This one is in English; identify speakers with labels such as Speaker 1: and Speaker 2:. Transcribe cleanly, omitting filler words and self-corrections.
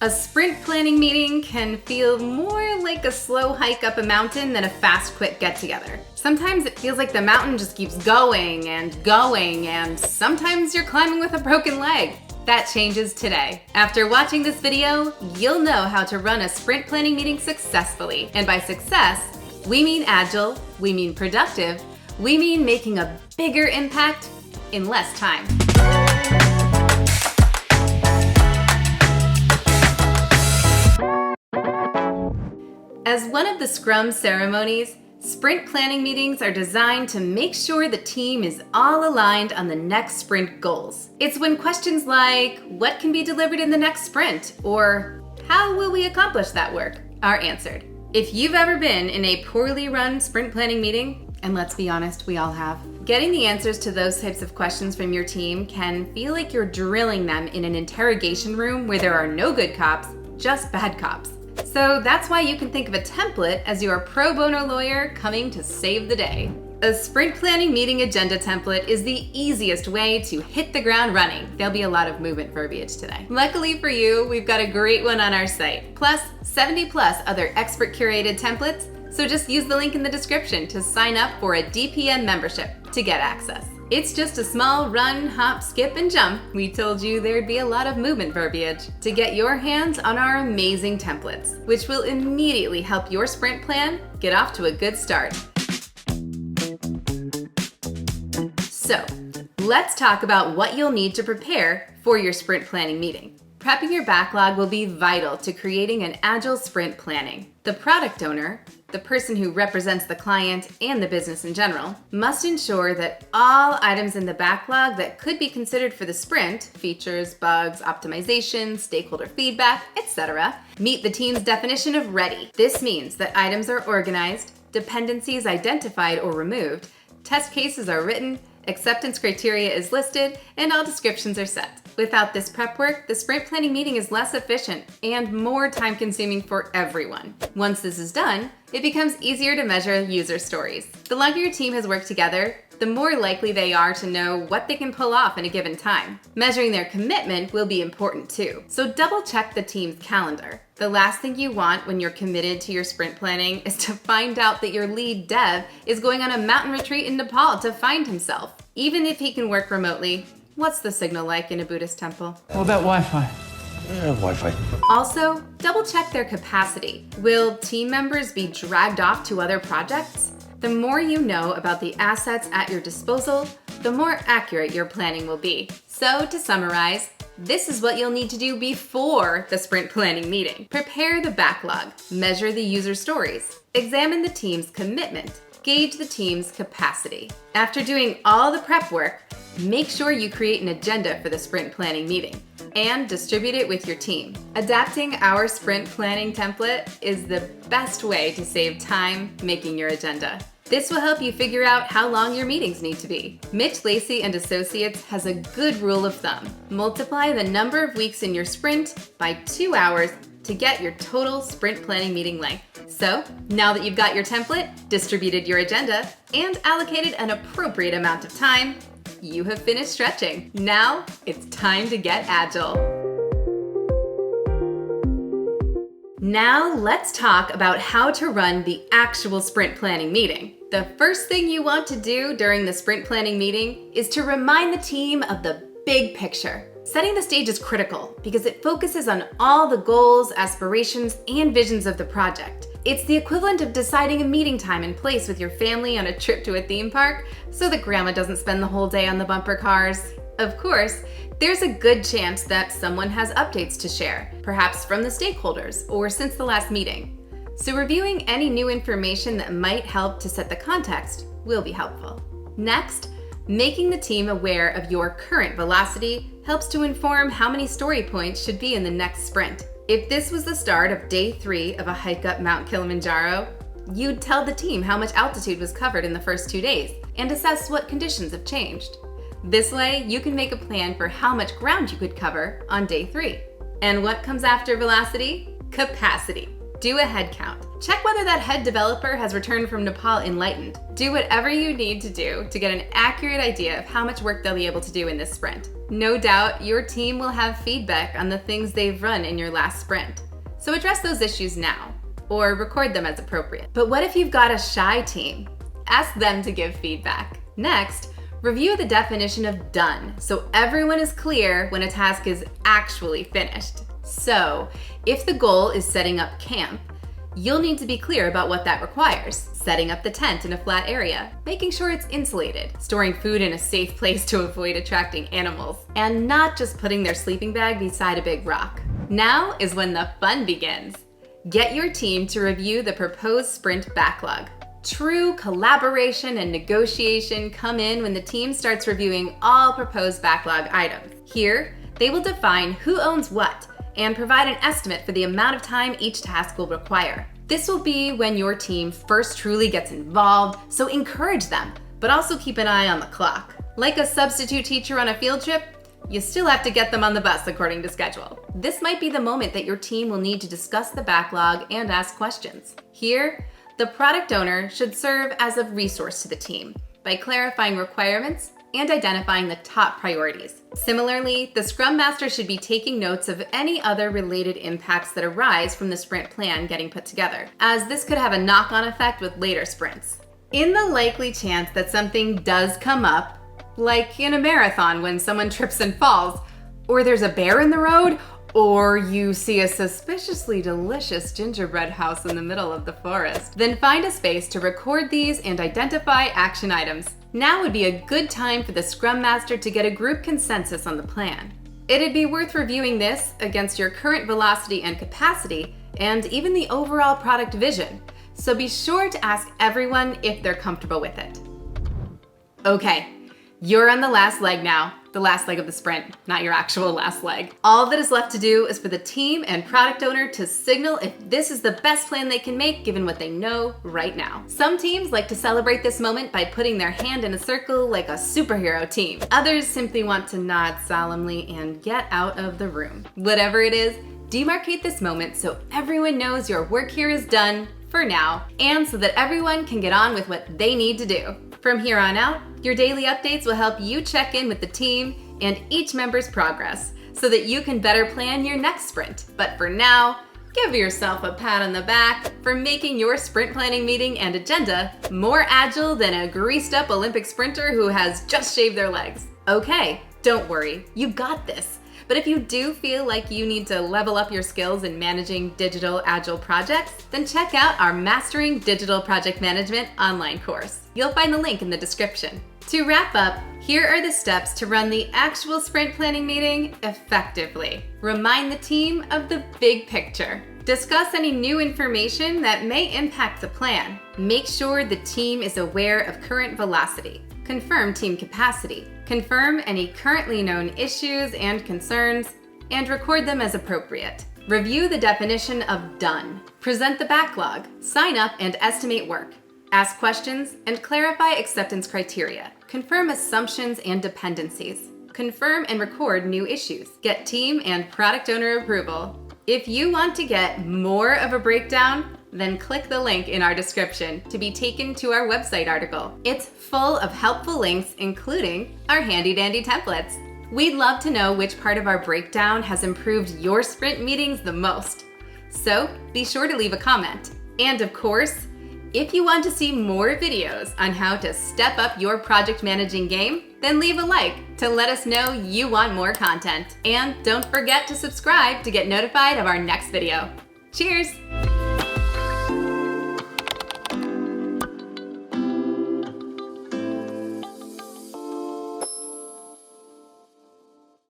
Speaker 1: A sprint planning meeting can feel more like a slow hike up a mountain than a fast, quick get-together. Sometimes it feels like the mountain just keeps going, and sometimes you're climbing with a broken leg. That changes today. After watching this video, you'll know how to run a sprint planning meeting successfully. And by success, we mean agile, we mean productive, we mean making a bigger impact in less time. As one of the Scrum ceremonies, sprint planning meetings are designed to make sure the team is all aligned on the next sprint goals. It's when questions like, what can be delivered in the next sprint? Or, how will we accomplish that work? Are answered. If you've ever been in a poorly run sprint planning meeting, and let's be honest, we all have, getting the answers to those types of questions from your team can feel like you're drilling them in an interrogation room where there are no good cops, just bad cops. So that's why you can think of a template as your pro bono lawyer coming to save the day. A sprint planning meeting agenda template is the easiest way to hit the ground running. There'll be a lot of movement verbiage today. Luckily for you, we've got a great one on our site, plus 70 plus other expert curated templates, so just use the link in the description to sign up for a DPM membership to get access. It's just a small run, hop, skip, and jump. We told you there'd be a lot of movement verbiage to get your hands on our amazing templates, which will immediately help your sprint plan get off to a good start. So, let's talk about what you'll need to prepare for your sprint planning meeting. Prepping your backlog will be vital to creating an agile sprint planning. The product owner, the person who represents the client and the business in general, must ensure that all items in the backlog that could be considered for the sprint, features, bugs, optimizations, stakeholder feedback, etc., meet the team's definition of ready. This means that items are organized, dependencies identified or removed, test cases are written, acceptance criteria is listed, and all descriptions are set. Without this prep work, the sprint planning meeting is less efficient and more time-consuming for everyone. Once this is done, it becomes easier to measure user stories. The longer your team has worked together, the more likely they are to know what they can pull off in a given time. Measuring their commitment will be important too, so double-check the team's calendar. The last thing you want when you're committed to your sprint planning is to find out that your lead dev is going on a mountain retreat in Nepal to find himself. Even if he can work remotely, what's the signal like in a Buddhist temple?
Speaker 2: What about Wi-Fi?
Speaker 3: Wi-Fi.
Speaker 1: Also, double-check their capacity. Will team members be dragged off to other projects? The more you know about the assets at your disposal, the more accurate your planning will be. So to summarize, this is what you'll need to do before the sprint planning meeting. Prepare the backlog, measure the user stories, examine the team's commitment, gauge the team's capacity. After doing all the prep work, make sure you create an agenda for the sprint planning meeting and distribute it with your team. Adapting our sprint planning template is the best way to save time making your agenda. This will help you figure out how long your meetings need to be. Mitch Lacey and Associates has a good rule of thumb. Multiply the number of weeks in your sprint by 2 hours to get your total sprint planning meeting length. So, now that you've got your template, distributed your agenda, and allocated an appropriate amount of time, you have finished stretching. Now, it's time to get agile. Now, let's talk about how to run the actual sprint planning meeting. The first thing you want to do during the sprint planning meeting is to remind the team of the big picture. Setting the stage is critical because it focuses on all the goals, aspirations, and visions of the project. It's the equivalent of deciding a meeting time and place with your family on a trip to a theme park so that grandma doesn't spend the whole day on the bumper cars. Of course, there's a good chance that someone has updates to share, perhaps from the stakeholders or since the last meeting. So reviewing any new information that might help to set the context will be helpful. Next, making the team aware of your current velocity helps to inform how many story points should be in the next sprint. If this was the start of day 3 of a hike up Mount Kilimanjaro, you'd tell the team how much altitude was covered in the first 2 days and assess what conditions have changed. This way, you can make a plan for how much ground you could cover on day 3. And what comes after velocity? Capacity. Do a head count. Check whether that head developer has returned from Nepal enlightened. Do whatever you need to do to get an accurate idea of how much work they'll be able to do in this sprint. No doubt, your team will have feedback on the things they've run in your last sprint. So address those issues now, or record them as appropriate. But what if you've got a shy team? Ask them to give feedback. Next, review the definition of done so everyone is clear when a task is actually finished. So, if the goal is setting up camp, you'll need to be clear about what that requires. Setting up the tent in a flat area, making sure it's insulated, storing food in a safe place to avoid attracting animals, and not just putting their sleeping bag beside a big rock. Now is when the fun begins. Get your team to review the proposed sprint backlog. True collaboration and negotiation come in when the team starts reviewing all proposed backlog items. Here, they will define who owns what and provide an estimate for the amount of time each task will require. This will be when your team first truly gets involved, so encourage them, but also keep an eye on the clock. Like a substitute teacher on a field trip, you still have to get them on the bus according to schedule. This might be the moment that your team will need to discuss the backlog and ask questions. Here, the product owner should serve as a resource to the team by clarifying requirements and identifying the top priorities. Similarly, the Scrum Master should be taking notes of any other related impacts that arise from the sprint plan getting put together, as this could have a knock-on effect with later sprints. In the likely chance that something does come up, like in a marathon when someone trips and falls, or there's a bear in the road, or you see a suspiciously delicious gingerbread house in the middle of the forest, then find a space to record these and identify action items. Now would be a good time for the Scrum Master to get a group consensus on the plan. It'd be worth reviewing this against your current velocity and capacity, and even the overall product vision, so be sure to ask everyone if they're comfortable with it. Okay, you're on the last leg now. The last leg of the sprint, not your actual last leg. All that is left to do is for the team and product owner to signal if this is the best plan they can make given what they know right now. Some teams like to celebrate this moment by putting their hand in a circle like a superhero team. Others simply want to nod solemnly and get out of the room. Whatever it is, demarcate this moment so everyone knows your work here is done for now, and so that everyone can get on with what they need to do. From here on out, your daily updates will help you check in with the team and each member's progress so that you can better plan your next sprint. But for now, give yourself a pat on the back for making your sprint planning meeting and agenda more agile than a greased up Olympic sprinter who has just shaved their legs. Okay, don't worry, you got this. But if you do feel like you need to level up your skills in managing digital agile projects, then check out our Mastering Digital Project Management online course. You'll find the link in the description. To wrap up, here are the steps to run the actual sprint planning meeting effectively. Remind the team of the big picture. Discuss any new information that may impact the plan. Make sure the team is aware of current velocity. Confirm team capacity. Confirm any currently known issues and concerns, and record them as appropriate. Review the definition of done. Present the backlog. Sign up and estimate work. Ask questions and clarify acceptance criteria. Confirm assumptions and dependencies. Confirm and record new issues. Get team and product owner approval. If you want to get more of a breakdown, then click the link in our description to be taken to our website article. It's full of helpful links, including our handy dandy templates. We'd love to know which part of our breakdown has improved your sprint meetings the most. So be sure to leave a comment. And of course, if you want to see more videos on how to step up your project managing game, then leave a like to let us know you want more content. And don't forget to subscribe to get notified of our next video. Cheers!